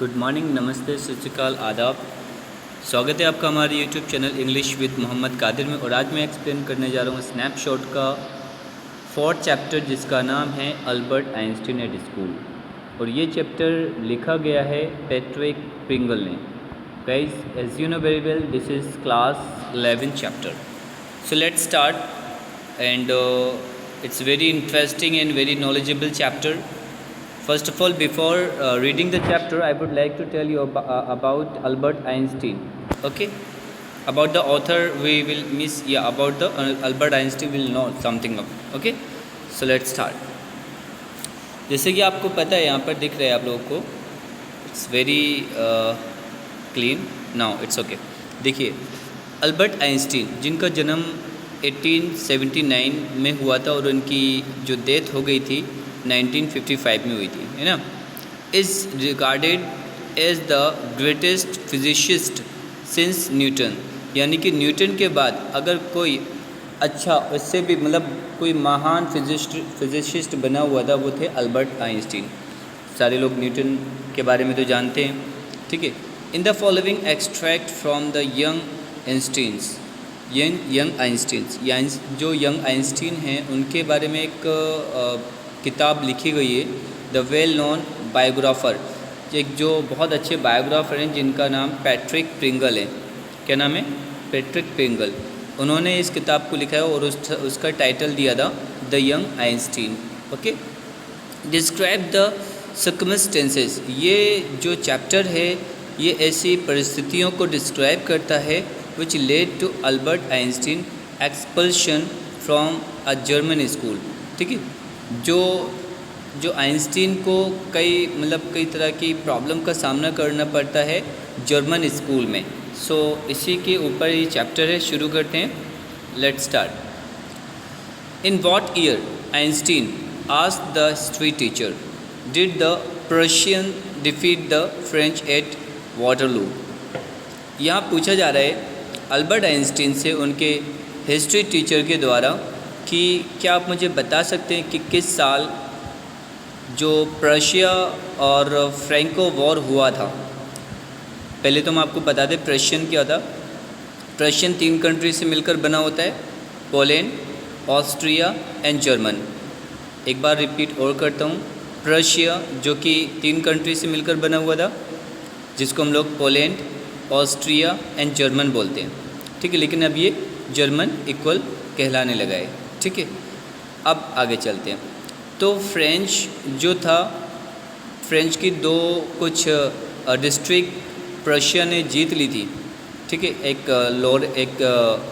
Good morning, नमस्ते, सत श्री अकाल, आदाब। स्वागत है आपका हमारे YouTube channel English with Mohammad Qadir में। और आज मैं एक्सप्लेन करने जा रहा हूँ स्नैपशॉट का 4th चैप्टर, जिसका नाम है अल्बर्ट आइंस्टीन एट स्कूल। और ये चैप्टर लिखा गया है पैट्रिक प्रिंगल ने। Guys, as you know very well, this is class 11 chapter. So let's start and it's very interesting and very knowledgeable chapter. First of all, before reading the chapter, I would like to tell you about Albert Einstein. Okay, about the author we will about the Albert Einstein will know something of. Okay, so let's start. जैसे कि आपको पता है, यहाँ पर दिख रहा है आप लोगों को, it's very clean now, it's okay. देखिए, अल्बर्ट आइंस्टीन जिनका जन्म 1879 में हुआ था और उनकी जो डेथ हो गई थी 1955 में हुई थी, है ना, is regarded as the greatest physicist since Newton. यानी कि न्यूटन के बाद अगर कोई अच्छा, उससे भी मतलब कोई महान फिजिसिस्ट बना हुआ था, वो थे अल्बर्ट आइंस्टीन। सारे लोग न्यूटन के बारे में तो जानते हैं, ठीक है। In the following extract from the young Einstein's, जो यंग आइंस्टीन हैं उनके बारे में एक किताब लिखी गई है, द वेल नोन बायोग्राफर, एक जो बहुत अच्छे बायोग्राफर हैं जिनका नाम पैट्रिक प्रिंगल है। क्या नाम है? Patrick Pringle. उन्होंने इस किताब को लिखा है और उसका टाइटल दिया था the young Einstein. Okay, describe the circumstances. ये जो चैप्टर है ये ऐसी परिस्थितियों को डिस्क्राइब करता है which led to Albert Einstein expulsion from a German school। ठीक है, जो आइंस्टीन को कई तरह की प्रॉब्लम का सामना करना पड़ता है जर्मन स्कूल में। सो इसी के ऊपर ये चैप्टर है, शुरू करते हैं। Let's start. In what year Einstein asked the history teacher did the Prussian defeat the French eight Waterloo. यहाँ पूछा जा रहा है अल्बर्ट आइंस्टीन से उनके हिस्ट्री टीचर के द्वारा कि क्या आप मुझे बता सकते हैं कि किस साल जो प्रशिया और फ्रैंको वॉर हुआ था। पहले तो हम आपको बता दें प्रशियन क्या था। प्रशियन 3 कंट्री से मिलकर बना होता है, पोलैंड, ऑस्ट्रिया एंड जर्मन। एक बार रिपीट और करता हूँ, प्रशिया जो कि 3 कंट्री से मिलकर बना हुआ था, जिसको हम लोग पोलैंड, ऑस्ट्रिया एंड जर्मन बोलते हैं, ठीक है। लेकिन अब ये जर्मन इक्वल कहलाने लगा है, ठीक है। अब आगे चलते हैं। तो फ्रेंच जो था, फ्रेंच की 2 कुछ डिस्ट्रिक्ट प्रशिया ने जीत ली थी, ठीक है। एक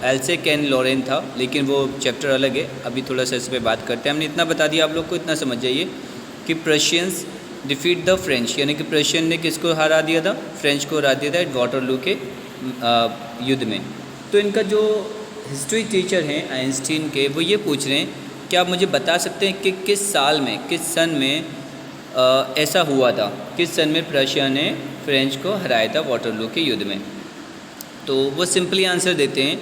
एल्सेक एंड लॉरेन था, लेकिन वो चैप्टर अलग है, अभी थोड़ा सा इस पर बात करते हैं। हमने इतना बता दिया आप लोग को, इतना समझ जाइए कि प्रशियंस डिफीट द फ्रेंच, यानी कि प्रशियन ने किसको हरा दिया था? फ्रेंच को हरा दिया था एट वाटरलू के युद्ध में। तो इनका जो हिस्ट्री टीचर हैं आइंस्टीन के, वो ये पूछ रहे हैं कि आप मुझे बता सकते हैं कि किस साल में, किस सन में ऐसा हुआ था, किस सन में प्रशिया ने फ्रेंच को हराया था वाटरलू के युद्ध में। तो वो सिंपली आंसर देते हैं,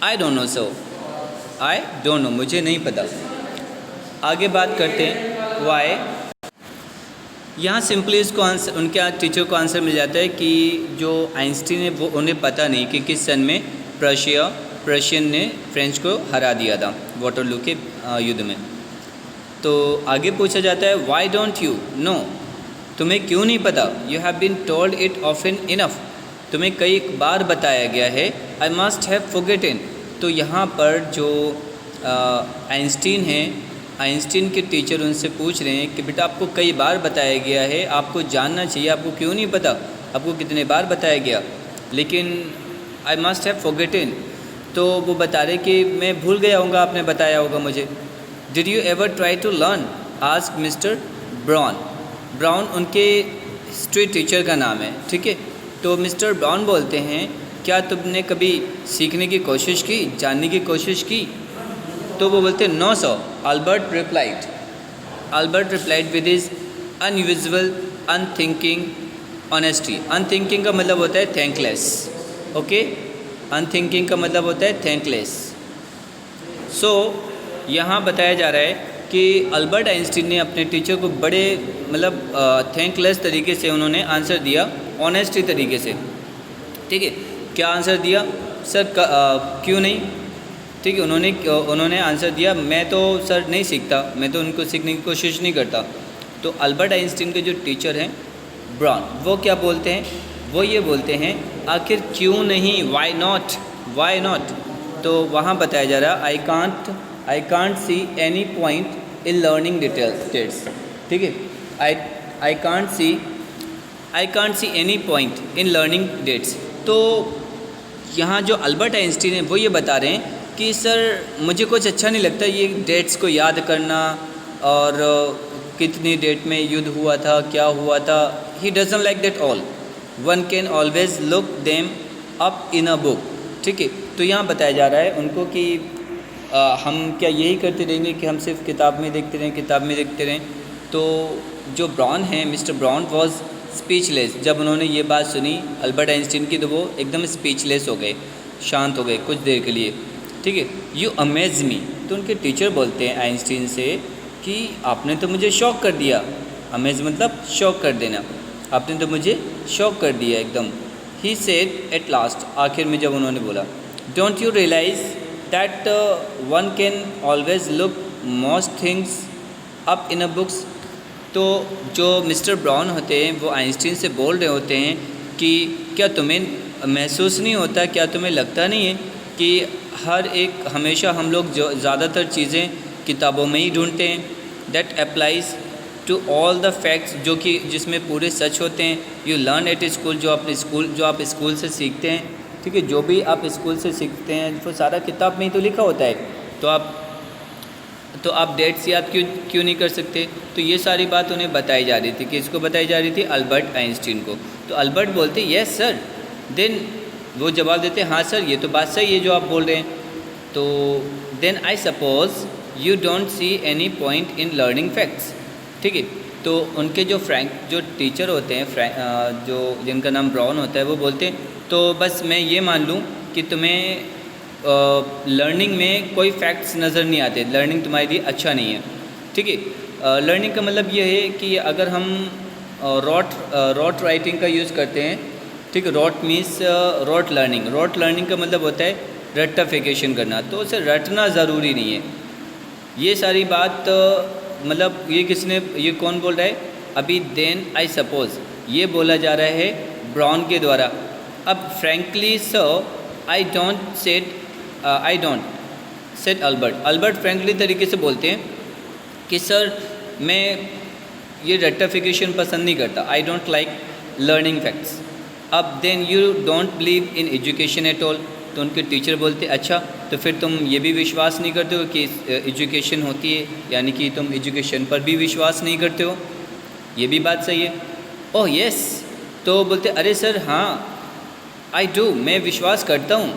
आई don't no sir, I don't no, मुझे नहीं पता। आगे बात करते हैं वाई। यहाँ सिंपली इसको आंसर, उनके टीचर को आंसर मिल जाता है कि जो आइंस्टीन है वो उन्हें पता नहीं कि किस सन में प्रशियन ने फ्रेंच को हरा दिया था वाटरलू के युद्ध में। तो आगे पूछा जाता है वाई डोंट यू नो, तुम्हें क्यों नहीं पता? You have been told it often enough, तुम्हें कई बार बताया गया है। I must have forgotten. तो यहाँ पर जो आइंस्टीन हैं, आइंस्टीन के टीचर उनसे पूछ रहे हैं कि बेटा आपको कई बार बताया गया है, आपको जानना चाहिए, आपको क्यों नहीं पता, आपको कितने बार बताया गया, लेकिन आई मस्ट हैव फॉरगेटन। तो वो बता रहे कि मैं भूल गया होगा, आपने बताया होगा मुझे। Did you ever try to learn, ask mister Brown. Brown उनके हिस्ट्री टीचर का नाम है, ठीक है। तो मिस्टर ब्राउन बोलते हैं, क्या तुमने कभी सीखने की कोशिश की, जानने की कोशिश की? तो वो बोलते हैं no sir. Albert replied with his unusual unthinking honesty. Unthinking का मतलब होता है थैंकलेस, ओके। अनथिंकिंग का मतलब होता है थैंकलेस। सो यहाँ बताया जा रहा है कि अल्बर्ट आइंस्टीन ने अपने टीचर को बड़े मतलब थैंकलेस तरीके से उन्होंने आंसर दिया, ऑनेस्टी तरीके से। ठीक है, क्या आंसर दिया सर, क्यों नहीं? ठीक है, उन्होंने आंसर दिया, मैं तो सर नहीं सीखता, मैं तो उनको सीखने की कोशिश नहीं करता। तो अल्बर्ट आइंस्टीन के जो टीचर हैं ब्राउन, वो क्या बोलते हैं? वो ये बोलते हैं आखिर क्यों नहीं, वाई नॉट। तो वहाँ बताया जा रहा है I can't see any point in learning details. ठीक है, I can't see any point in learning dates. तो यहाँ जो अल्बर्ट आइंस्टीन है वो ये बता रहे हैं कि सर मुझे कुछ अच्छा नहीं लगता ये डेट्स को याद करना और कितनी डेट में युद्ध हुआ था, क्या हुआ था। He doesn't like that all, one can always look them up in a book. ठीक है, तो यहाँ बताया जा रहा है उनको कि हम क्या यही करते रहेंगे कि हम सिर्फ किताब में देखते रहें। तो जो ब्राउन है, मिस्टर ब्राउन वॉज स्पीचलेस। जब उन्होंने ये बात सुनी अल्बर्ट आइंस्टीन की, तो वो एकदम स्पीचलेस हो गए, शांत हो गए कुछ देर के लिए। ठीक है, यू अमेज मी। तो उनके टीचर बोलते हैं आइंस्टीन से कि आपने तो मुझे शॉक कर दिया। अमेज मतलब शॉक कर देना, आपने तो मुझे शॉक कर दिया एकदम। ही सेड एट लास्ट, आखिर में जब उन्होंने बोला, don't you realise that one can always look most things up in a books. तो जो मिस्टर ब्राउन होते हैं वो आइंस्टीन से बोल रहे होते हैं कि क्या तुम्हें महसूस नहीं होता, क्या तुम्हें लगता नहीं है कि हमेशा हम लोग जो ज़्यादातर चीज़ें किताबों में ही ढूंढते हैं। That applies to all the facts, जो कि जिसमें पूरे सच होते हैं। यू लर्न एट स्कूल, जो आप स्कूल से सीखते हैं। ठीक है, जो भी आप स्कूल से सीखते हैं वो सारा किताब में ही तो लिखा होता है। तो आप डेट्स याद क्यों नहीं कर सकते? तो ये सारी बात उन्हें बताई जा रही थी, कि इसको बताई जा रही थी अल्बर्ट आइंस्टीन को। तो अल्बर्ट बोलते यस सर, देन वो जवाब देते हाँ सर, ये तो बात सही है जो आप बोल रहे हैं। तो then I suppose you don't see any point in learning facts. ठीक है, तो उनके जो टीचर होते हैं जो जिनका नाम ब्राउन होता है, वो बोलते हैं तो बस मैं ये मान लूँ कि तुम्हें लर्निंग में कोई फैक्ट्स नज़र नहीं आते, लर्निंग तुम्हारे लिए अच्छा नहीं है। ठीक है, लर्निंग का मतलब ये है कि अगर हम रॉट राइटिंग का यूज़ करते हैं। ठीक है, रॉट मीन्स रॉट लर्निंग का मतलब होता है रट्टाफिकेशन करना। तो उसे रटना ज़रूरी नहीं है। ये सारी बात मतलब ये कौन बोल रहा है अभी? देन आई सपोज, ये बोला जा रहा है ब्राउन के द्वारा। अब frankly sir I don't said Albert frankly तरीके से बोलते हैं कि सर मैं ये रट्टाफिकेशन पसंद नहीं करता, I don't like learning facts. अब then you don't believe in education at all. तो उनके टीचर बोलते अच्छा, तो फिर तुम ये भी विश्वास नहीं करते हो कि एजुकेशन होती है, यानी कि तुम एजुकेशन पर भी विश्वास नहीं करते हो। ये भी बात सही है। Oh yes. तो बोलते अरे सर हाँ, आई डू, मैं विश्वास करता हूँ।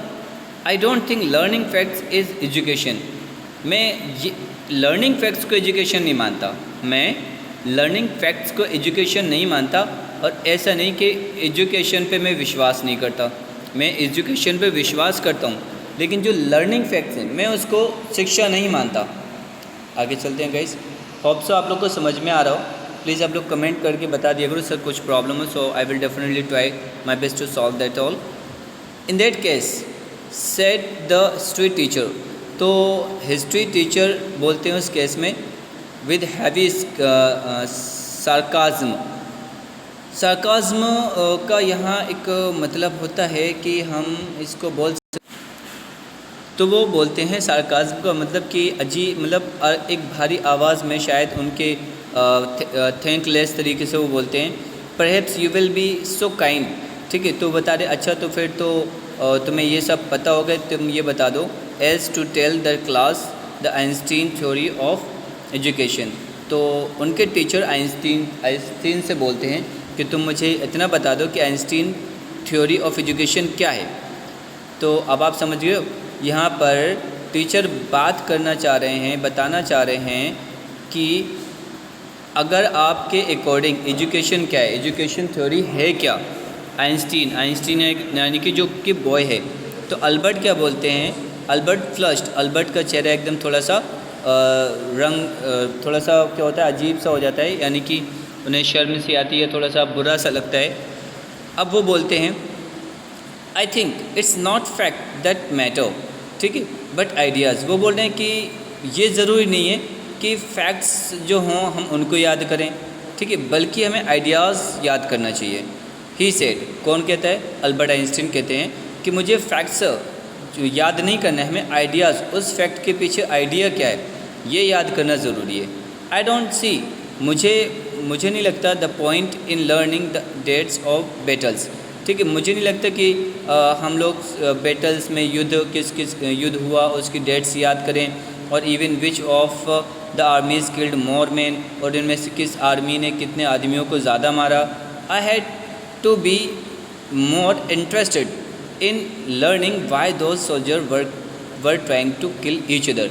I don't think learning facts is education. मैं लर्निंग फैक्ट्स को एजुकेशन नहीं मानता, मैं लर्निंग फैक्ट्स को एजुकेशन नहीं मानता। और ऐसा नहीं कि एजुकेशन पे मैं विश्वास नहीं करता, मैं एजुकेशन पे विश्वास करता हूँ, लेकिन जो लर्निंग फैक्ट्स हैं मैं उसको शिक्षा नहीं मानता। आगे चलते हैं गाइस। होप सो आप लोग को समझ में आ रहा हो। प्लीज़ आप लोग कमेंट करके बता दिया करो सर कुछ प्रॉब्लम हो, so I will definitely try my best to solve that all. In that case said the history teacher. तो हिस्ट्री टीचर बोलते हैं उस केस में विद हैवी सार्काज्म का यहाँ एक मतलब होता है कि हम इसको बोल सकते। तो वो बोलते हैं सार्काज्म का मतलब कि मतलब एक भारी आवाज़ में शायद उनके थैंकलेस तरीके से वो बोलते हैं। Perhaps you will B so kind. ठीक है, तो बता रहे अच्छा, तो फिर तो तुम्हें ये सब पता होगा, तुम ये बता दो as to tell the class the Einstein theory of education. तो उनके टीचर आइंस्टीन से बोलते हैं कि तुम मुझे इतना बता दो कि आइंस्टीन थ्योरी ऑफ एजुकेशन क्या है। तो अब आप समझ गए हो, यहाँ पर टीचर बात करना चाह रहे हैं, बताना चाह रहे हैं कि अगर आपके अकॉर्डिंग एजुकेशन क्या है, एजुकेशन थ्योरी है क्या। आइंस्टीन यानी कि जो कि बॉय है। तो अल्बर्ट क्या बोलते हैं, अल्बर्ट फ्लश्ड, अल्बर्ट का चेहरा एकदम थोड़ा सा रंग थोड़ा सा क्या होता है, अजीब सा हो जाता है, यानी कि उन्हें शर्म सी आती है, थोड़ा सा बुरा सा लगता है। अब वो बोलते हैं I think it's not fact that matter, ठीक है, बट आइडियाज़। वो बोल रहे हैं कि ये ज़रूरी नहीं है कि फैक्ट्स जो हों हम उनको याद करें, ठीक है, बल्कि हमें आइडियाज़ याद करना चाहिए। ही सेड, कौन कहता है? अल्बर्ट आइंस्टीन कहते हैं कि मुझे फैक्ट्स जो याद नहीं करना है, हमें आइडियाज़, उस फैक्ट के पीछे आइडिया क्या है ये याद करना ज़रूरी है। आई डोंट सी, मुझे नहीं लगता the point in learning the dates of battles, ठीक है, मुझे नहीं लगता कि हम लोग बैटल्स में किस युद्ध हुआ उसकी डेट्स याद करें, और even which of the armies killed more man, और इनमें से किस आर्मी ने कितने आदमियों को ज़्यादा मारा। I had to be more interested in learning why those soldier were trying to kill each other,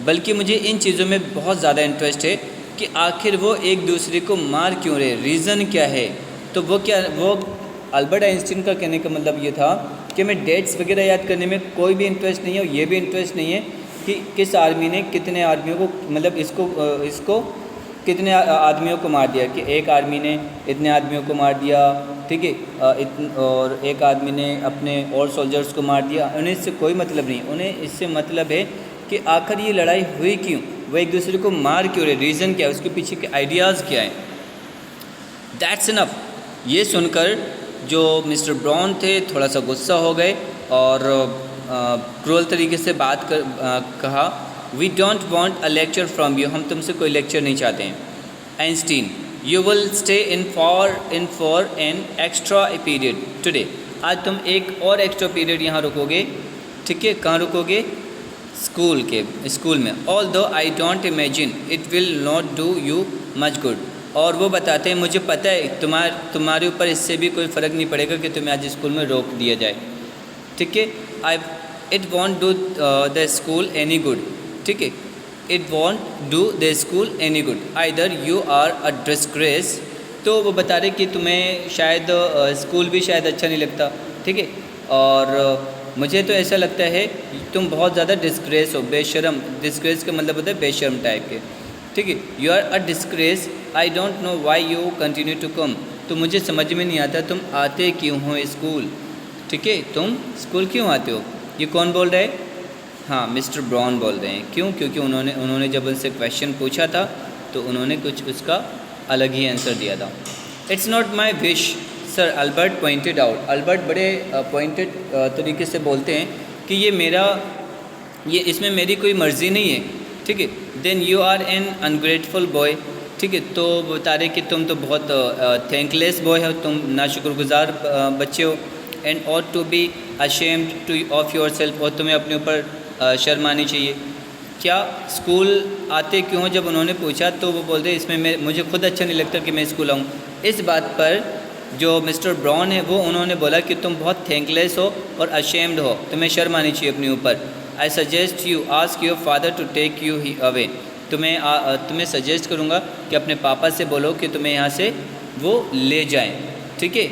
बल्कि मुझे इन चीज़ों में बहुत ज़्यादा इंटरेस्ट है कि आखिर वो एक दूसरे को मार क्यों रहे, रीज़न क्या है। तो वो अल्बर्ट आइंस्टीन का कहने का मतलब ये था कि मैं डेट्स वगैरह याद करने में कोई भी इंटरेस्ट नहीं है, और ये भी इंटरेस्ट नहीं है कि किस आर्मी ने कितने आदमियों को, मतलब इसको कितने आदमियों को मार दिया, कि एक आर्मी ने इतने आदमियों को मार दिया, ठीक है, और एक आदमी ने अपने और सोल्जर्स को मार दिया। उन्हें इससे कोई मतलब नहीं, उन्हें इससे मतलब है कि आखिर ये लड़ाई हुई क्यों, वो एक दूसरे को मार क्यों रहे, रीज़न क्या है, उसके पीछे के आइडियाज़ क्या हैं। That's enough. ये सुनकर जो मिस्टर ब्राउन थे थोड़ा सा गुस्सा हो गए और क्रूअल तरीके से कहा, we don't want a lecture from you, हम तुमसे कोई लेक्चर नहीं चाहते हैं। Einstein, you will stay in for an extra period today, आज तुम एक और एक्स्ट्रा पीरियड यहाँ रुकोगे, ठीक है, कहाँ रुकोगे? स्कूल में। Although I don't imagine it will not do you much good, और वो बताते हैं मुझे पता है तुम्हारे ऊपर इससे भी कोई फ़र्क नहीं पड़ेगा कि तुम्हें आज स्कूल में रोक दिया जाए, ठीक है। It won't do the school any good, ठीक है, it won't do the school any good, either you are a disgrace. तो वो बता रहे कि तुम्हें शायद स्कूल भी शायद अच्छा नहीं लगता, ठीक है, और मुझे तो ऐसा लगता है तुम बहुत ज़्यादा डिस्ग्रेस हो, बेशर्म। डिस्ग्रेस का मतलब होता है बेशर्म टाइप के, ठीक है। You are a disgrace, I don't know why you continue to come, तो मुझे समझ में नहीं आता तुम आते क्यों हो स्कूल, ठीक है, तुम स्कूल क्यों आते हो। ये कौन बोल रहा है? हाँ, मिस्टर ब्राउन बोल रहे हैं। क्यों? क्योंकि उन्होंने जब उनसे क्वेश्चन पूछा था तो उन्होंने कुछ उसका अलग ही आंसर दिया था। It's not my wish sir, Albert pointed out. Albert बड़े पॉइंटेड तरीके से बोलते हैं कि ये इसमें मेरी कोई मर्ज़ी नहीं है, ठीक है। Then you are an ungrateful boy, ठीक है, तो बता रहे कि तुम तो बहुत थैंकलेस बॉय हो, तुम नाशुक्रगुजार बच्चे हो। And ought to be ashamed to of yourself, और तुम्हें अपने ऊपर शर्म आनी चाहिए। क्या स्कूल आते क्यों हो? जब उन्होंने पूछा तो वो बोलते इसमें मुझे खुद अच्छा नहीं लगता कि मैं स्कूल आऊँ। इस बात पर जो मिस्टर ब्राउन है वो उन्होंने बोला कि तुम बहुत थैंकलेस हो और अशेम्ड हो, तुम्हें शर्म आनी चाहिए अपने ऊपर। I suggest you ask your father to take you ही अवे, तुम्हें सजेस्ट करूँगा कि अपने पापा से बोलो कि तुम्हें यहाँ से वो ले जाएं, ठीक है।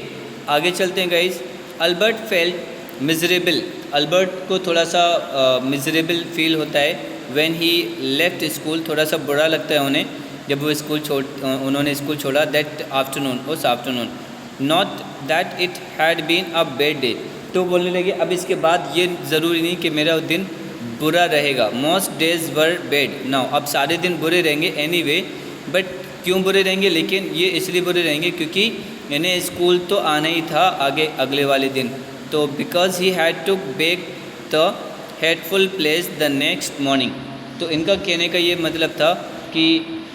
आगे चलते हैं guys. Albert felt miserable, Albert को थोड़ा सा मिजरेबल फील होता है व्हेन ही लेफ्ट स्कूल, थोड़ा सा बुरा लगता है उन्हें जब वो उन्होंने स्कूल छोड़ा। दैट आफ्टरनून, उस afternoon, not that it had been a bad day, तो बोलने लगे अब इसके बाद ये ज़रूरी नहीं कि मेरा दिन बुरा रहेगा। Most days were bad now, अब सारे दिन बुरे रहेंगे एनीवे, बट क्यों बुरे रहेंगे? लेकिन ये इसलिए बुरे रहेंगे क्योंकि इन्हें स्कूल तो आना ही था अगले वाले दिन, तो because he had to back the hateful place the next morning. तो इनका कहने का ये मतलब था कि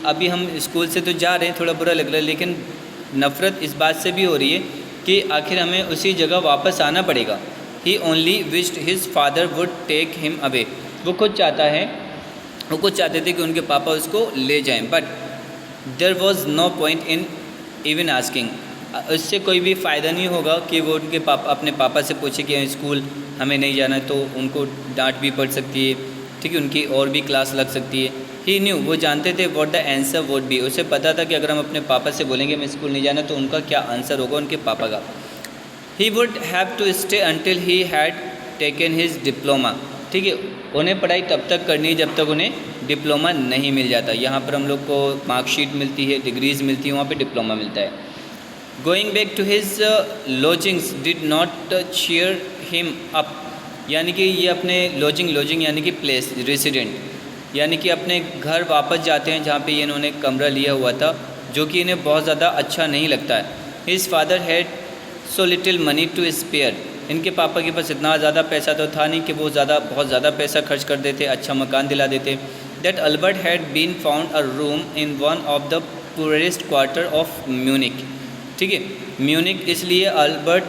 अभी हम स्कूल से तो जा रहे हैं, थोड़ा बुरा लग रहा है, लेकिन नफ़रत इस बात से भी हो रही है कि आखिर हमें उसी जगह वापस आना पड़ेगा। He only wished his father would take him away, वो खुद चाहते थे कि उनके पापा उसको ले जाएं, but there was no point in even asking, उससे कोई भी फ़ायदा नहीं होगा कि वो अपने पापा से पूछे कि स्कूल हमें नहीं जाना है, तो उनको डांट भी पड़ सकती है, ठीक है, उनकी और भी क्लास लग सकती है। ही न्यू, वो जानते थे what the answer would be, उसे पता था कि अगर हम अपने पापा से बोलेंगे मैं स्कूल नहीं जाना तो उनका क्या आंसर होगा उनके पापा का। He would have to stay until he had taken his diploma, ठीक है, उन्हें पढ़ाई तब तक करनी जब तक उन्हें डिप्लोमा नहीं मिल जाता। यहाँ पर हम लोग को मार्कशीट मिलती है, डिग्रीज़ मिलती है, वहाँ पे डिप्लोमा मिलता है। Going back to his lodgings did not cheer him up, यानी कि ये अपने लॉजिंग यानी कि प्लेस, रेसिडेंट, यानी कि अपने घर वापस जाते हैं जहाँ पे ये इन्होंने कमरा लिया हुआ था, जो कि इन्हें बहुत ज़्यादा अच्छा नहीं लगता है। His father had so little money to spare, इनके पापा के पास इतना ज़्यादा पैसा तो था नहीं कि वो बहुत ज़्यादा पैसा खर्च कर देते, अच्छा मकान दिला देते। That Albert had been found a room in one of the poorest quarter of Munich. ठीक है, म्यूनिक इसलिए अल्बर्ट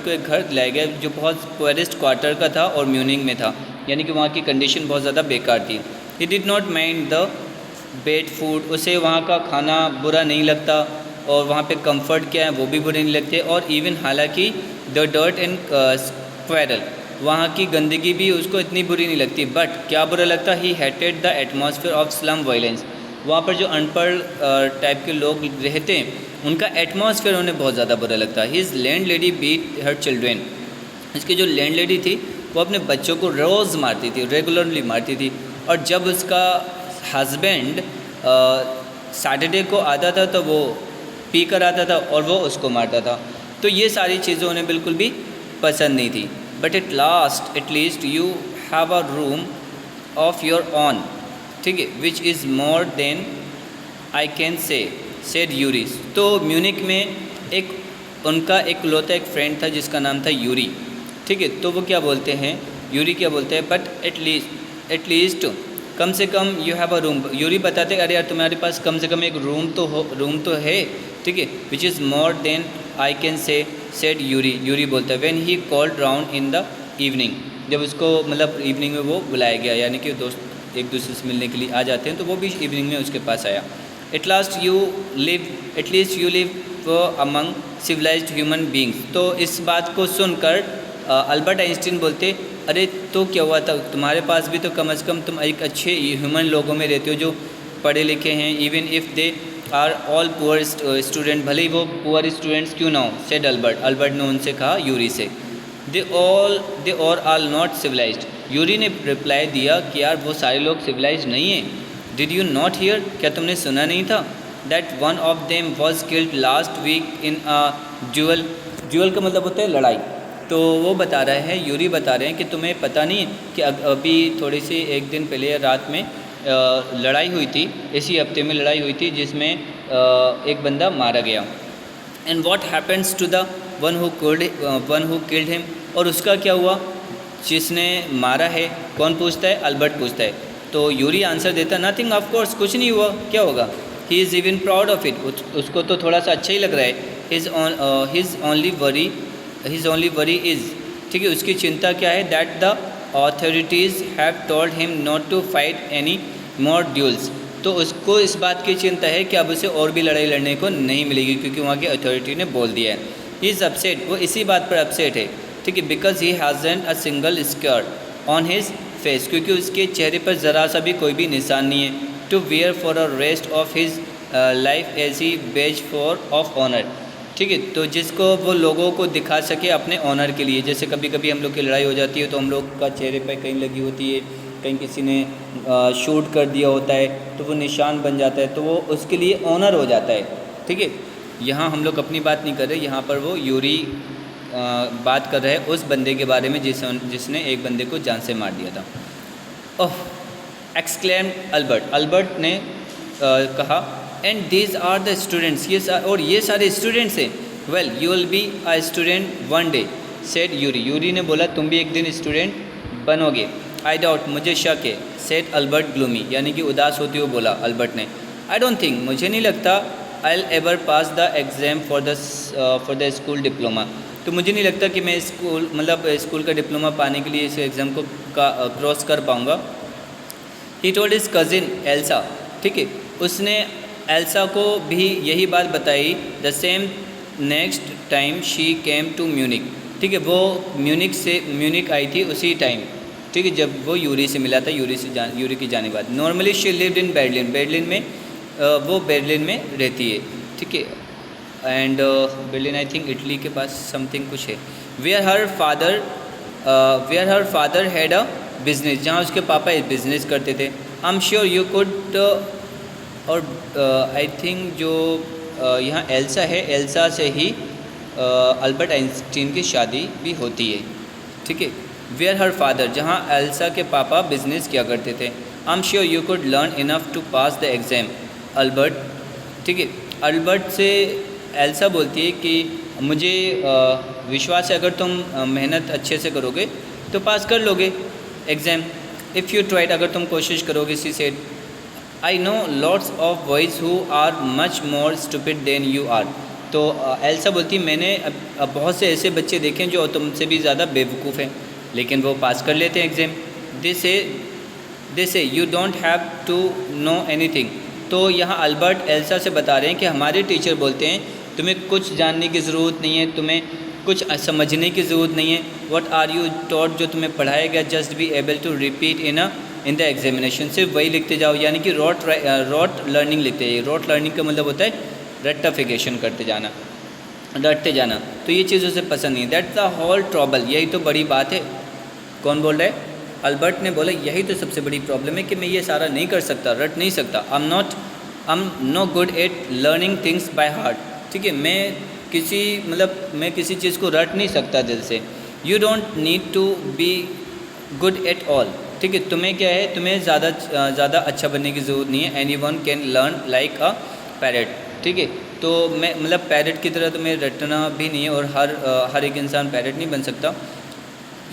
को एक घर दिलाया गया जो बहुत पुअरेस्ट क्वार्टर का था और म्यूनिक में था, यानी कि वहाँ की कंडीशन बहुत ज़्यादा बेकार थी। He did not mind the bed food, उसे वहाँ का खाना बुरा नहीं लगता और वहाँ पे कंफर्ट क्या है वो भी बुरे नहीं लगते। और इवन हालांकि द डर्ट एंड स्क्वेरल, वहाँ की गंदगी भी उसको इतनी बुरी नहीं लगती, बट क्या बुरा लगता, he hated the atmosphere of slum violence. वहाँ पर जो अनपढ़ टाइप के लोग रहते हैं उनका एटमॉस्फेयर उन्हें बहुत ज़्यादा बुरा लगता है। His landlady beat her children, इसकी जो लैंड लेडी थी वो अपने बच्चों को रोज़ मारती थी, रेगुलरली मारती थी। और जब उसका हस्बैंड सैटरडे को आता था तो वो पी कर आता था और वो उसको मारता था। तो ये सारी चीज़ें उन्हें बिल्कुल भी पसंद नहीं थी। But at least you have a room of your own, ठीक है, which is more than I can say, said Yuri. तो म्यूनिक में उनका एक लौता एक फ्रेंड था जिसका नाम था यूरी। ठीक है, तो वो क्या बोलते हैं, यूरी क्या बोलते हैं, बट एट लीस्ट कम से कम you have a room. Yuri बताते अरे यार तुम्हारे पास कम से कम एक रूम तो है, ठीक है, which is more than I can say, said Yuri बोलता है। When he called round in the evening, जब उसको मतलब इवनिंग में वो बुलाया गया, यानी कि दोस्त एक दूसरे से मिलने के लिए आ जाते हैं, तो वो भी इवनिंग में उसके पास आया। At least you live among civilised human beings. तो इस बात को सुनकर अल्बर्ट आइंस्टीन बोलते अरे तो क्या हुआ था, तुम्हारे पास भी तो कम से कम तुम एक अच्छे ह्यूमन लोगों में रहते हो जो पढ़े लिखे हैं। Even if they are all poor student, भले ही वो पुअर स्टूडेंट्स क्यों ना हो, सेड अल्बर्ट ने उनसे कहा यूरी से। They all are not civilised. Yuri ने रिप्लाई दिया कि यार वो सारे लोग सिविलाइज्ड नहीं हैं। डिड यू नॉट हियर, क्या तुमने सुना नहीं था, that one of them was killed last week in a duel का मतलब होता है लड़ाई। तो वो बता रहे हैं, यूरी बता रहे हैं कि तुम्हें पता नहीं कि अभी थोड़ी सी एक दिन पहले रात में लड़ाई हुई थी, इसी हफ्ते में लड़ाई हुई थी जिसमें एक बंदा मारा गया। And what happens to the one who killed him, और उसका क्या हुआ जिसने मारा है, कौन पूछता है, अल्बर्ट पूछता है। तो यूरी आंसर देता नथिंग, ऑफ कोर्स कुछ नहीं हुआ, क्या होगा। He is even proud of it, उसको तो थोड़ा सा अच्छा ही लग रहा है। हिज ओनली वरी इज़, ठीक है, उसकी चिंता क्या है, that the authorities have told him not to fight any more duels. तो उसको इस बात की चिंता है कि अब उसे और भी लड़ाई लड़ने को नहीं मिलेगी क्योंकि वहाँ की अथॉरिटी ने बोल दिया है। ही इज़ अपसेट, वो इसी बात पर अपसेट है, ठीक है, because he hasn't a single scar on his face, क्योंकि उसके चेहरे पर ज़रा सा भी कोई भी निशान नहीं है। To wear for a rest of his life as he badge for of honour, ठीक है, तो जिसको वो लोगों को दिखा सके अपने ऑनर के लिए। जैसे कभी कभी हम लोग की लड़ाई हो जाती है तो हम लोग का चेहरे पर कहीं लगी होती है, कहीं किसी ने शूट कर दिया होता है तो वो निशान बन जाता है, तो वो उसके लिए ऑनर हो जाता है, ठीक है। यहाँ हम लोग अपनी बात नहीं कर रहे, यहाँ पर वो यूरी बात कर रहे हैं उस बंदे के बारे में जिसने एक बंदे को जान से मार दिया था। ओह, एक्सक्लेम्ड अल्बर्ट ने कहा, and these are the students, और ये सारे स्टूडेंट्स हैं। Well you will be a student one day, said Yuri ने बोला तुम भी एक दिन स्टूडेंट बनोगे। आई डाउट, मुझे शक है, सेड अल्बर्ट ग्लूमी, यानी कि उदास होते हुए बोला अल्बर्ट ने। आई डोंट थिंक, मुझे नहीं लगता, I will ever pass the exam for the school diploma, तो मुझे नहीं लगता कि मैं स्कूल का डिप्लोमा पाने के लिए इस एग्ज़ाम को क्रॉस कर पाऊँगा। He told his cousin Elsa, ठीक है, उसने एल्सा को भी यही बात बताई। The same next time she came to Munich, ठीक है, वो म्यूनिक आई थी उसी टाइम, ठीक है, जब वो यूरी से मिला था, यूरी की जाने के बाद। Normally she lived in Berlin में वो बेर्लिन में रहती है, ठीक है, and Berlin I think Italy के पास समथिंग कुछ है। Where her father had a business, जहाँ उसके पापा बिजनेस करते थे। I am sure you could, और आई थिंक जो यहाँ एल्सा है, एल्सा से ही अल्बर्ट आइंस्टीन की शादी भी होती है, ठीक है। वेयर हर फादर, जहाँ एल्सा के पापा बिजनेस किया करते थे। I am sure you could learn enough to pass the exam Albert, ठीक है। अल्बर्ट से एल्सा बोलती है कि मुझे विश्वास है अगर तुम मेहनत अच्छे से करोगे तो पास कर लोगे एग्ज़ाम। इफ़ यू ट्राइड, अगर तुम कोशिश करोगे। She said, I know lots of boys who are much more stupid than you are. तो एल्सा बोलती, मैंने अब बहुत से ऐसे बच्चे देखे हैं जो तुमसे भी ज़्यादा बेवकूफ़ हैं, लेकिन वो पास कर लेते हैं exam. They say you don't have to know anything. तो यहाँ अल्बर्ट एल्सा से बता रहे हैं कि हमारे टीचर बोलते हैं तुम्हें कुछ जानने की ज़रूरत नहीं है, तुम्हें कुछ समझने की ज़रूरत नहीं है। व्हाट आर यू टॉट, जो तुम्हें पढ़ाया गया, just be able to repeat in the examination, सिर्फ वही लिखते जाओ, यानी कि रॉट लर्निंग लिखते हैं। रॉट लर्निंग का मतलब होता है रट्टाफिकेशन करते जाना, रटते जाना। तो ये चीज़ उसे पसंद नहीं। दैट्स द होल ट्रबल, यही तो बड़ी बात है। कौन बोल रहा है? अल्बर्ट ने बोला यही तो सबसे बड़ी प्रॉब्लम है कि मैं ये सारा नहीं कर सकता, रट नहीं सकता। I am no good at learning things by heart, ठीक है। मैं किसी चीज़ को रट नहीं सकता दिल से। You don't need to be good at all, ठीक है। तुम्हें क्या है, तुम्हें ज़्यादा अच्छा बनने की ज़रूरत नहीं है। Any one can learn like a parrot, ठीक है। तो मैं पैरट की तरह तुम्हें रटना भी नहीं है, और हर एक इंसान पैरट नहीं बन सकता।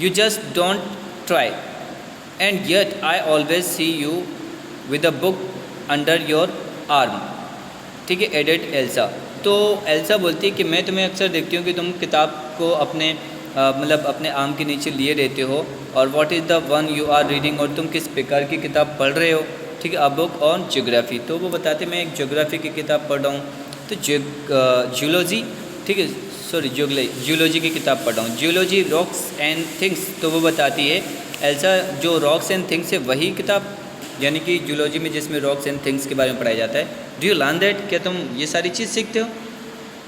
You just don't try and yet I always see you with a book under your arm, ठीक है, एडेड एल्सा। तो एल्सा बोलती है कि मैं तुम्हें अक्सर देखती हूँ कि तुम किताब को अपने अपने आर्म के नीचे लिए रहते हो। और what is the one you are reading, और तुम किस प्रकार की किताब पढ़ रहे हो, ठीक है। अ बुक ऑन ज्योग्राफी, तो वो बताते मैं एक ज्योग्राफी की किताब पढ़ रहा हूँ। तो जियोलॉजी, ठीक है, सॉरी जियोलॉजी की किताब पढ़ रहा हूँ। जियोलॉजी रॉक्स एंड थिंग्स, तो वो बताती है एल्सा जो रॉक्स एंड थिंग्स है वही किताब, यानी कि जियोलॉजी में जिसमें रॉक्स एंड थिंग्स के बारे में पढ़ाया जाता है। डू यू लर्न दैट, क्या तुम ये सारी चीज़ सीखते हो?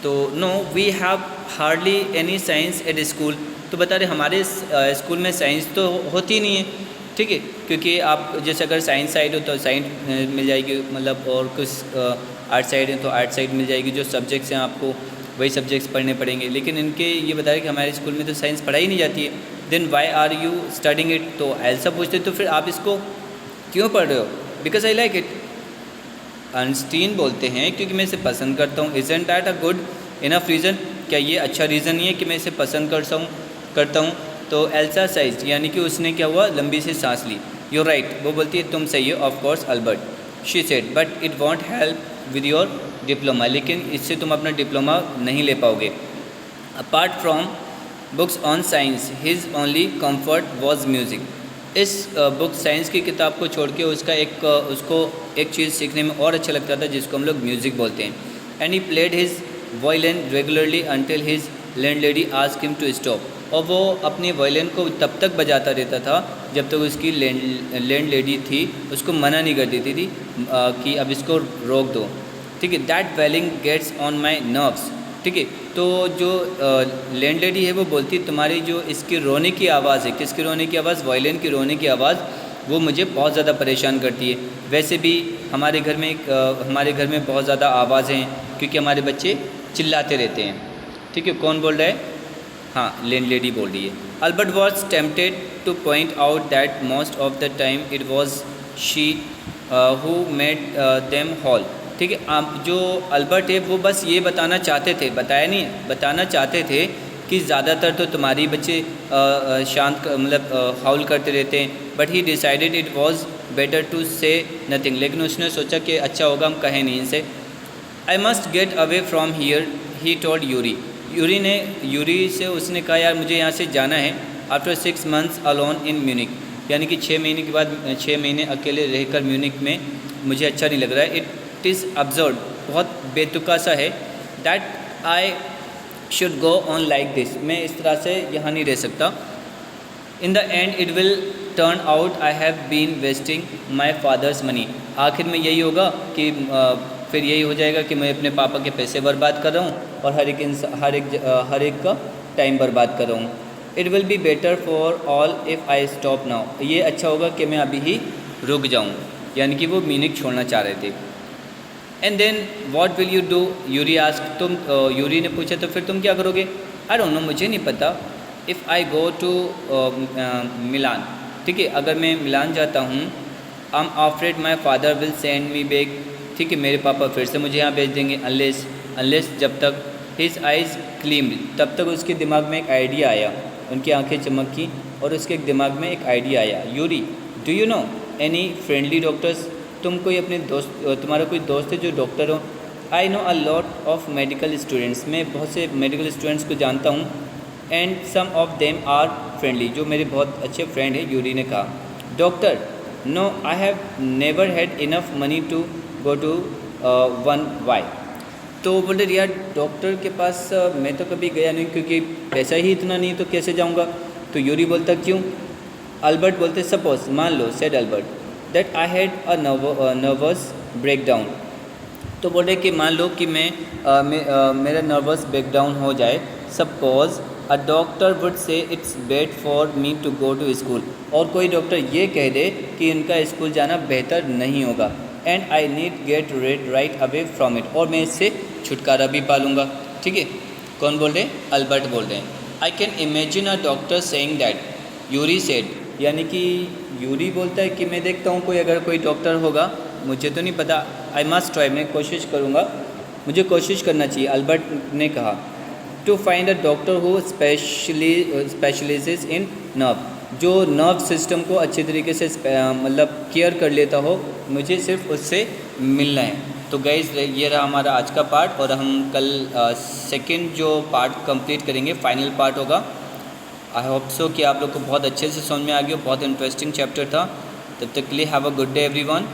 तो no we have hardly any science at school, तो बता रहे हमारे स्कूल में साइंस तो होती नहीं है, ठीक है। क्योंकि आप जैसे अगर साइंस साइड हो तो साइंस मिल जाएगी, और कुछ आर्ट साइड है तो आर्ट साइड मिल जाएगी। जो सब्जेक्ट्स हैं आपको वही सब्जेक्ट्स पढ़ने पड़ेंगे। लेकिन इनके ये बता रहे कि हमारे स्कूल में तो साइंस पढ़ाई नहीं जाती है। Then why are you studying it, तो एल्सा पूछते तो फिर आप इसको क्यों पढ़ रहे हो? Because I like it. Einstein बोलते हैं क्योंकि मैं इसे पसंद करता हूँ। Isn't that a good enough reason, क्या ये अच्छा रीज़न नहीं है कि मैं इसे पसंद करता हूँ? तो एल्सा साइज, यानी कि उसने क्या हुआ, लंबी सी सांस ली। यू राइट, वो बोलती है तुम सही हो, of course Albert. She said but it won't help with your diploma, लेकिन इससे तुम अपना डिप्लोमा नहीं ले पाओगे। Apart from books on science his only comfort was music. इस बुक साइंस की किताब को छोड़ के उसको एक चीज़ सीखने में और अच्छा लगता था जिसको हम लोग म्यूज़िक बोलते हैं। And he played his violin regularly until his landlady asked him to stop, और वो अपने वायलिन को तब तक बजाता रहता था जब तक उसकी लैंडलेडी थी उसको मना नहीं कर देती थी कि अब इसको रोक दो, ठीक है। That wailing gets on my nerves, ठीक है। तो जो लैंडलेडी है वो बोलती है तुम्हारी जो इसकी रोने की आवाज़ है, किसकी रोने की आवाज़, वायलिन की रोने की आवाज़, वो मुझे बहुत ज़्यादा परेशान करती है। वैसे भी हमारे घर में बहुत ज़्यादा आवाज़ें हैं क्योंकि हमारे बच्चे चिल्लाते रहते हैं, ठीक है। कौन बोल रहा है? हाँ, लैंडलेडी बोल रही है। Albert was tempted two point out that most of the time it was she who made them hall, ठीक है। आप जो अल्बर्ट है वो बस ये बताना चाहते थे कि ज़्यादातर तो तुम्हारी बच्चे शांत हाउल करते रहते हैं। But he decided it was better to say nothing, लेकिन उसने सोचा कि अच्छा होगा हम कहें नहीं इनसे। I must get away from here he told Yuri से उसने कहा यार मुझे यहाँ से जाना है। After 6 months alone in Munich, यानी कि 6 महीने के बाद 6 महीने अकेले रहकर म्यूनिक में मुझे अच्छा नहीं लग रहा है। इट इज़ अब्सर्ड, बहुत बेतुका सा है। That I should go on like this, मैं इस तरह से यहाँ नहीं रह सकता। In the end it will turn out I have been wasting my father's money, आखिर में यही होगा कि फिर यही हो जाएगा कि मैं अपने पापा के पैसे बर्बाद कर रहा हूँ और हर एक का टाइम बर्बाद कर रहा हूँ। It will be better for all if I stop now, ये अच्छा होगा कि मैं अभी ही रुक जाऊँ, यानी कि वो म्यूनिख छोड़ना चाह रहे थे। And then what will you do, Yuri ask, Yuri ने पूछा तो फिर तुम क्या करोगे? आई डोंट नो, मुझे नहीं पता। If I go to Milan, ठीक है, अगर मैं मिलान जाता हूँ, I am afraid my father will send me back, ठीक है, मेरे पापा फिर से मुझे यहाँ भेज देंगे। अनलेस जब तक हिज आइज़ क्लीम्ड, तब तक उसके दिमाग में एक आइडिया आया, उनकी आंखें चमकी और उसके दिमाग में एक आइडिया आया। Yuri, do you know any friendly doctors, तुम कोई अपने दोस्त, तुम्हारा कोई दोस्त है जो डॉक्टर हो? I know a lot of medical students, मैं बहुत से मेडिकल स्टूडेंट्स को जानता हूँ। And some of them are friendly, जो मेरे बहुत अच्छे फ्रेंड हैं, यूरी ने कहा। Doctor, no I have never had enough money to go to one, why? तो बोले यार डॉक्टर के पास मैं तो कभी गया नहीं, क्योंकि पैसा ही इतना नहीं, तो कैसे जाऊँगा? तो यूरी बोलता क्यों? अल्बर्ट बोलते सपोज, मान लो, said Albert, that I had a nervous breakdown, तो बोले कि मान लो कि मेरा नर्वस ब्रेकडाउन हो जाए। Suppose a doctor would say it's bad for me to go to school, और कोई डॉक्टर ये कह दे कि इनका स्कूल जाना बेहतर नहीं होगा। And I need get rid right away from it, और मैं इससे छुटकारा भी पा लूँगा, ठीक है। कौन बोल रहे हैं? अल्बर्ट बोल रहे हैं। I can imagine a doctor saying that, Yuri said, यानी कि यूरी बोलता है कि मैं देखता हूँ कोई, अगर कोई डॉक्टर होगा, मुझे तो नहीं पता, आई मस्ट ट्राई, मैं कोशिश करूँगा, मुझे कोशिश करना चाहिए। अल्बर्ट ने कहा to find a doctor who specialises in nerve, जो नर्व सिस्टम को अच्छे तरीके से मतलब केयर कर लेता हो, मुझे सिर्फ उससे मिलना है। तो गाइस ये रहा हमारा आज का पार्ट, और हम कल सेकंड जो पार्ट कंप्लीट करेंगे, फाइनल पार्ट होगा। आई होप सो कि आप लोग को बहुत अच्छे से समझ में आ गया, बहुत इंटरेस्टिंग चैप्टर था। तब तक के लिए have a good day everyone.